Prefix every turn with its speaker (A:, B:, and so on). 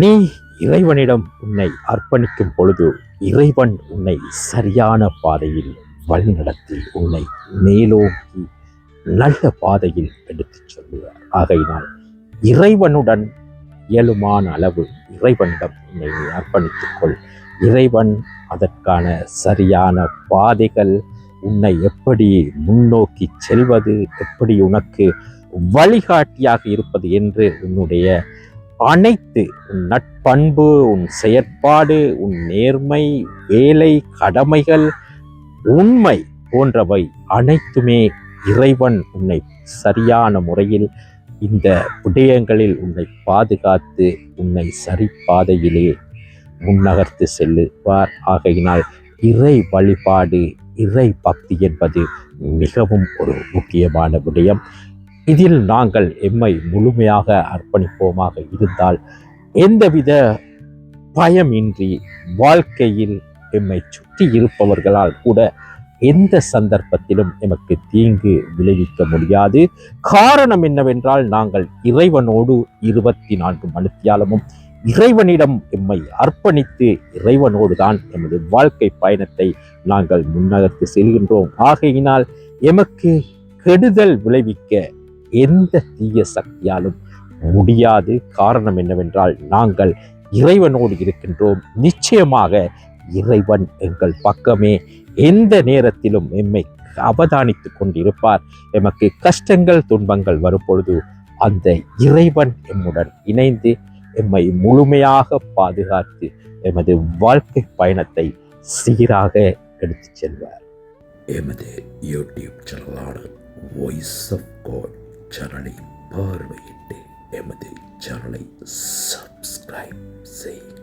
A: நீ இறைவனிடம் உன்னை அர்ப்பணிக்கும் பொழுது இறைவன் உன்னை சரியான பாதையில் வழிநடத்தி உன்னை மேலோக்கி நல்ல பாதையில் எடுத்துச் சொல்லுவார். ஆகையினால் இறைவனுடன் இயலுமான அளவு இறைவனிடம் உன்னை அர்ப்பணித்துக் கொள். இறைவன் அதற்கான சரியான பாதைகள், உன்னை எப்படி முன்னோக்கி செல்வது, எப்படி உனக்கு வழிகாட்டியாக இருப்பது என்று உன்னுடைய அனைத்து உன் நட்பண்பு, உன் செயற்பாடு, உன் நேர்மை, வேலை, கடமைகள், உண்மை போன்றவை அனைத்துமே இறைவன் உன்னை சரியான முறையில் இந்த விடயங்களில் உன்னை பாதுகாத்து உன்னை சரி பாதையிலே முன்னகர்த்து செல்லுவார். ஆகையினால் இறை வழிபாடு, இறை பக்தி என்பது மிகவும் ஒரு முக்கியமான விடயம். இதில் நாங்கள் எம்மை முழுமையாக அர்ப்பணிப்போமாக இருந்தால் எந்தவித பயமின்றி வாழ்க்கையில் எம்மை சுற்றி இருப்பவர்களால் கூட எந்த சந்தர்ப்பத்திலும் எமக்கு தீங்கு விளைவிக்க முடியாது. காரணம் என்னவென்றால் நாங்கள் இறைவனோடு 24 மணித்தியாலமும் இறைவனிடம் எம்மை அர்ப்பணித்து இறைவனோடு தான் எமது வாழ்க்கை பயணத்தை நாங்கள் முன்னகர்த்து செல்கின்றோம். ஆகையினால் எமக்கு கெடுதல் விளைவிக்க எந்த தீய சக்தியாலும் முடியாது. காரணம் என்னவென்றால் நாங்கள் இறைவனோடு இருக்கின்றோம். நிச்சயமாக இறைவன் எங்கள் பக்கமே எந்த நேரத்திலும் எம்மை அவதானித்துக் கொண்டிருப்பார். எமக்கு கஷ்டங்கள் துன்பங்கள் வரும் பொழுது அந்த இறைவன் எம்முடன் இணைந்து எம்மை முழுமையாக பாதுகாத்து எமது வாழ்க்கை பயணத்தை சீராக எடுத்துச் செல்வார்.
B: எமது யூடியூப் சேனலான வாய்ஸ் ஆஃப் காட் சேனலை பார்வையிட்டு எமது சேனலை சப்ஸ்கிரைப் செய்க.